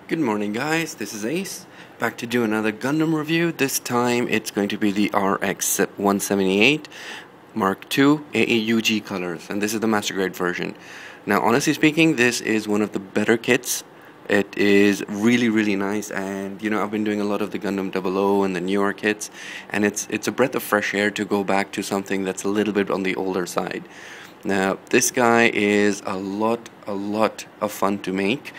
Good morning guys, this is Ace, back to do another Gundam review. This time it's going to be the RX-178 Mark II AEUG colors, and this is the Master Grade version. Now honestly speaking, this is one of the better kits. It is really nice, and you know, I've been doing a lot of the Gundam 00 and the newer kits, and it's a breath of fresh air to go back to something that's a little bit on the older side. Now this guy is a lot of fun to make.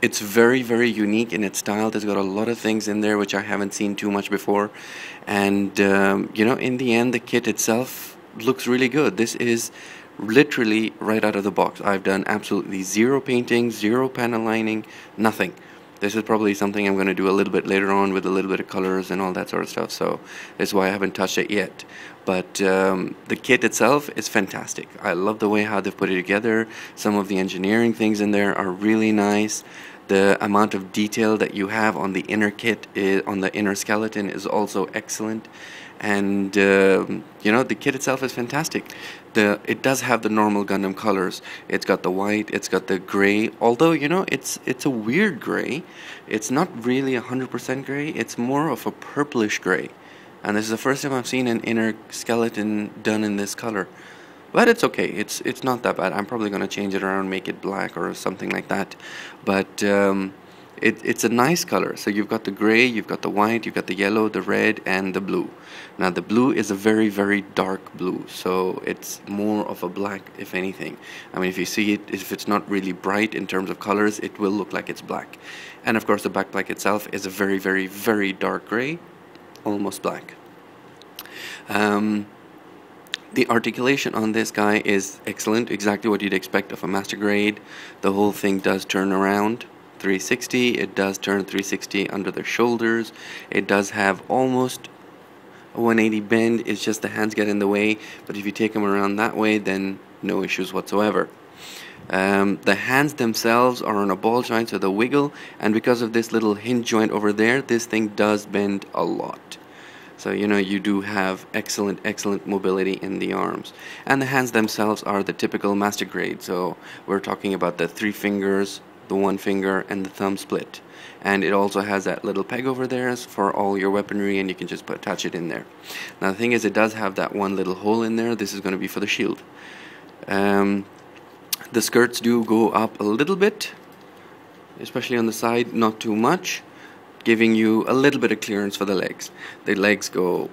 It's very unique in its style. There's got a lot of things in there which I haven't seen too much before, and you know, in the end the kit itself looks really good. This is literally right out of the box. I've done absolutely zero painting, zero panel lining, nothing. This is probably something I'm going to do a little bit later on with a little bit of colors and all that sort of stuff, so that's why I haven't touched it yet. But the kit itself is fantastic. I love the way how they've put it together. Some of the engineering things in there are really nice. The amount of detail that you have on the inner kit, on the inner skeleton, is also excellent. And you know, the kit itself is fantastic. It does have the normal Gundam colors. It's got the white, it's got the gray, although you know, it's a weird gray. It's not really 100% gray, it's more of a purplish gray, and this is the first time I've seen an inner skeleton done in this color. But it's okay, it's not that bad. I'm probably going to change it around, make it black or something like that. But it's a nice color. So you've got the gray, you've got the white, you've got the yellow, the red, and the blue. Now the blue is a very dark blue, so it's more of a black, if anything. I mean, if you see it, if it's not really bright in terms of colors, it will look like it's black. And of course the backpack itself is a very dark gray, almost black. The articulation on this guy is excellent, exactly what you'd expect of a Master Grade. The whole thing does turn around 360, it does turn 360 under the shoulders, it does have almost a 180 bend, it's just the hands get in the way, but if you take them around that way, then no issues whatsoever. The hands themselves are on a ball joint, so they'll wiggle, and because of this little hinge joint over there, this thing does bend a lot. So you know, you do have excellent mobility in the arms. And the hands themselves are the typical Master Grade, so we're talking about the 3 fingers, the 1 finger, and the thumb split. And it also has that little peg over there for all your weaponry, and you can just attach it in there. Now the thing is, it does have that one little hole in there. This is going to be for the shield. The skirts do go up a little bit, especially on the side, not too much, giving you a little bit of clearance for the legs. The legs go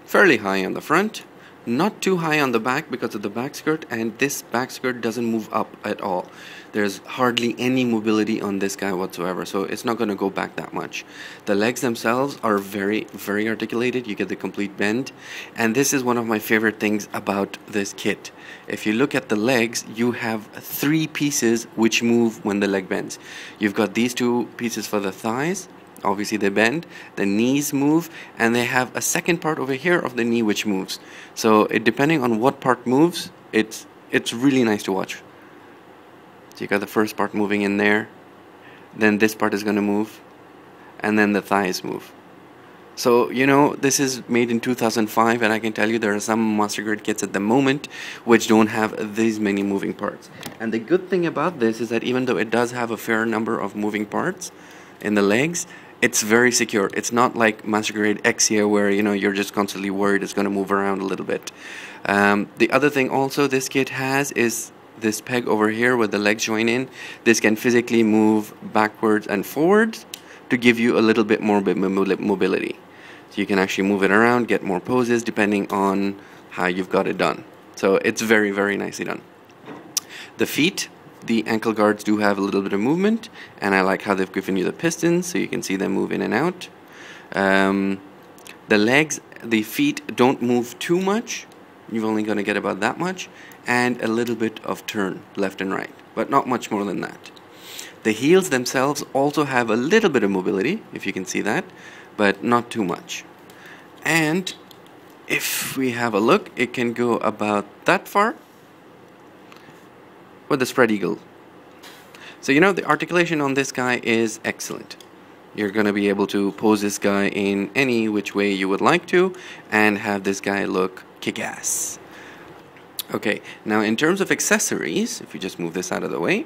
fairly high on the front, not too high on the back because of the back skirt, and this back skirt doesn't move up at all. There's hardly any mobility on this guy whatsoever, so it's not going to go back that much. The legs themselves are very articulated. You get the complete bend, and this is one of my favorite things about this kit. If you look at the legs, you have 3 pieces which move when the leg bends. You've got these 2 pieces for the thighs. Obviously they bend, the knees move, and they have a second part over here of the knee which moves. So depending on what part moves, it's really nice to watch. So you got the first part moving in there, then this part is going to move, and then the thighs move. So you know, this is made in 2005, and I can tell you there are some Master Grade kits at the moment which don't have these many moving parts. And the good thing about this is that even though it does have a fair number of moving parts in the legs, it's very secure. It's not like Master Grade X here where you know, you're just constantly worried it's going to move around a little bit. The other thing also this kit has is this peg over here where the legs join in. This can physically move backwards and forwards to give you a little bit more mobility. So you can actually move it around, get more poses depending on how you've got it done. So it's very nicely done. The feet, the ankle guards do have a little bit of movement, and I like how they've given you the pistons so you can see them move in and out. The legs, the feet don't move too much. You're only going to get about that much, and a little bit of turn left and right, but not much more than that. The heels themselves also have a little bit of mobility, if you can see that, but not too much. And if we have a look, it can go about that far with the spread eagle. So you know, the articulation on this guy is excellent. You're going to be able to pose this guy in any which way you would like to and have this guy look kick-ass. Okay, now in terms of accessories, if you just move this out of the way,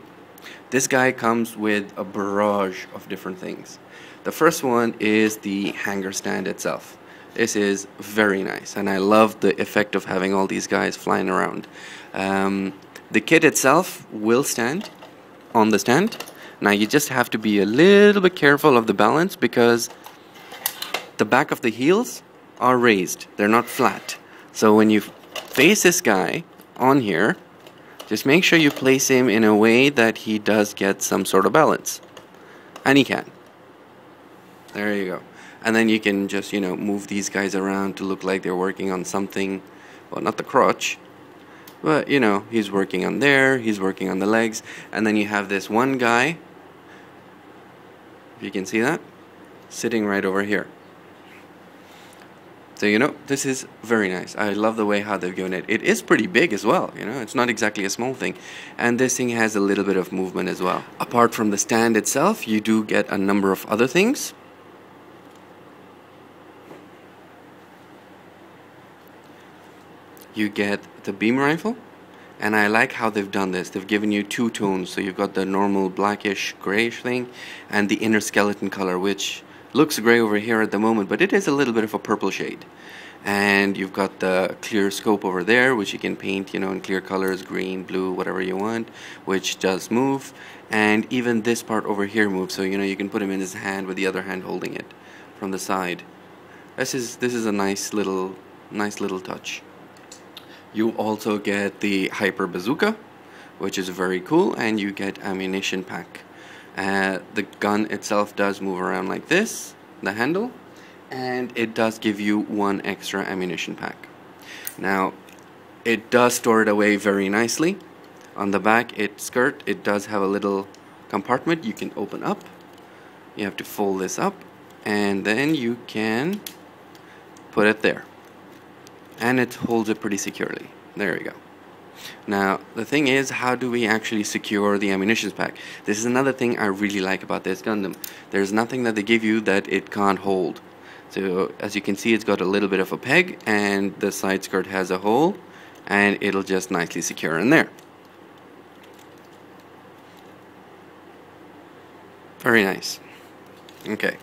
This guy comes with a barrage of different things. The first one is the hanger stand itself. This is very nice, and I love the effect of having all these guys flying around. The kit itself will stand on the stand. Now you just have to be a little bit careful of the balance, because the back of the heels are raised. They're not flat. So when you face this guy on here, just make sure you place him in a way that he does get some sort of balance. And he can. There you go. And then you can just, move these guys around to look like they're working on something. Well, not the crotch, but, he's working on there, he's working on the legs. And then you have this one guy, if you can see that, sitting right over here. So, this is very nice. I love the way how they've given it. It is pretty big as well, it's not exactly a small thing. And this thing has a little bit of movement as well. Apart from the stand itself, you do get a number of other things. You get the beam rifle, and I like how they've done this. They've given you two tones, so you've got the normal blackish grayish thing and the inner skeleton color, which looks gray over here at the moment, but it is a little bit of a purple shade. And you've got the clear scope over there, which you can paint, in clear colors, green, blue, whatever you want, which does move. And even this part over here moves, so you can put him in his hand with the other hand holding it from the side. This is a nice little touch. You also get the hyper bazooka, which is very cool, and you get ammunition pack. The gun itself does move around like this, the handle, and it does give you one extra ammunition pack. Now, it does store it away very nicely. On the back skirt, it does have a little compartment you can open up. You have to fold this up, and then you can put it there. And it holds it pretty securely. There we go. Now, the thing is, how do we actually secure the ammunition pack? This is another thing I really like about this Gundam. There's nothing that they give you that it can't hold. So, as you can see, it's got a little bit of a peg, and the side skirt has a hole, and it'll just nicely secure in there. Very nice. Okay.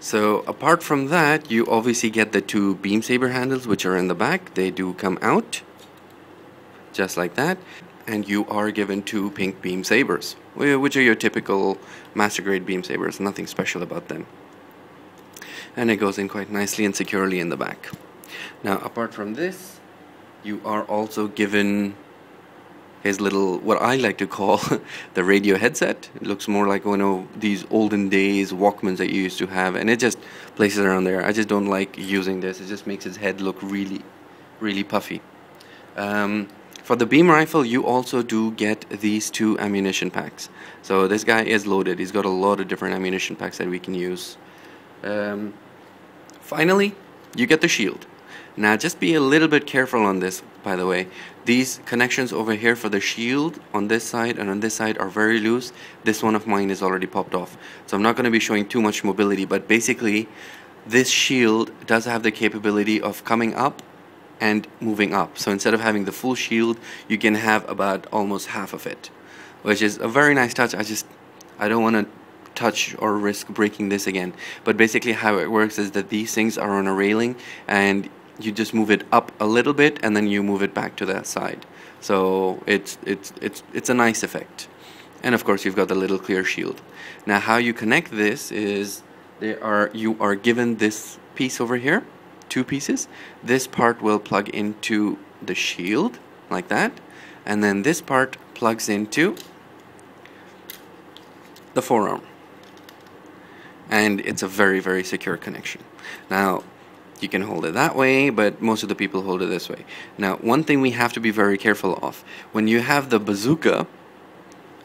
So apart from that, you obviously get the two beam saber handles, which are in the back. They do come out just like that, and you are given two pink beam sabers, which are your typical master grade beam sabers. Nothing special about them, and it goes in quite nicely and securely in the back. Now, apart from this, you are also given his little, what I like to call the radio headset. It looks more like one of these olden days Walkmans that you used to have, and it just places it around there. I just don't like using this. It just makes his head look really, really puffy. For the beam rifle, you also do get these two ammunition packs. So this guy is loaded. He's got a lot of different ammunition packs that we can use. Finally, you get the shield. Now, just be a little bit careful on this, by the way. These connections over here for the shield on this side and on this side are very loose. This one of mine is already popped off. So I'm not going to be showing too much mobility, but basically, this shield does have the capability of coming up and moving up. So instead of having the full shield, you can have about almost half of it, which is a very nice touch. I don't want to touch or risk breaking this again. But basically how it works is that these things are on a railing, and you just move it up a little bit and then you move it back to that side. So it's a nice effect. And of course you've got the little clear shield. Now how you connect this is you are given this piece over here, two pieces. This part will plug into the shield like that, and then this part plugs into the forearm. And it's a very, very secure connection. Now, you can hold it that way, but most of the people hold it this way. Now, one thing we have to be very careful of, when you have the bazooka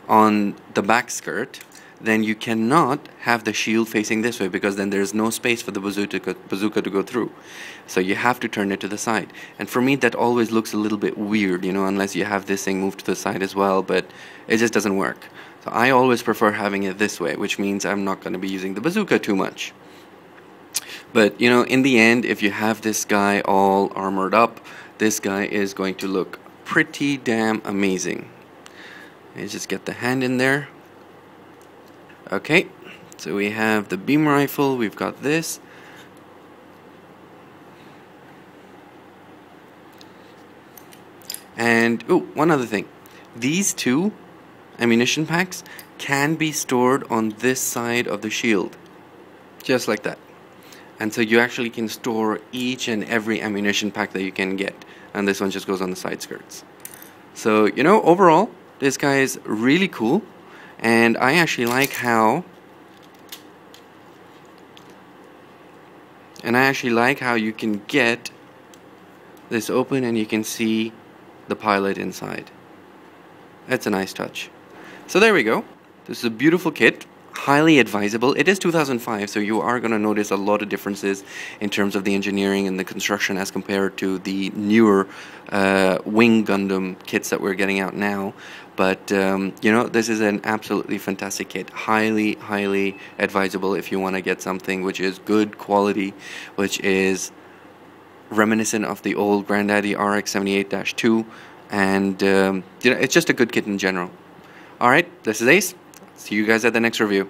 on the back skirt, then you cannot have the shield facing this way, because then there's no space for the bazooka to go through. So you have to turn it to the side. And for me, that always looks a little bit weird, unless you have this thing moved to the side as well, but it just doesn't work. So I always prefer having it this way, which means I'm not going to be using the bazooka too much. But, in the end, if you have this guy all armored up, this guy is going to look pretty damn amazing. Let's just get the hand in there. Okay, so we have the beam rifle, we've got this. And, oh, one other thing. These two ammunition packs can be stored on this side of the shield. Just like that. And so you actually can store each and every ammunition pack that you can get. And this one just goes on the side skirts. So, you know, overall, this guy is really cool. And I actually like how... you can get this open and you can see the pilot inside. That's a nice touch. So there we go. This is a beautiful kit. Highly advisable. It is 2005, so you are going to notice a lot of differences in terms of the engineering and the construction as compared to the newer Wing Gundam kits that we're getting out now. But, you know, this is an absolutely fantastic kit. Highly, highly advisable if you want to get something which is good quality, which is reminiscent of the old Granddaddy RX-78-2. And, you know, it's just a good kit in general. Alright, this is Ace. See you guys at the next review.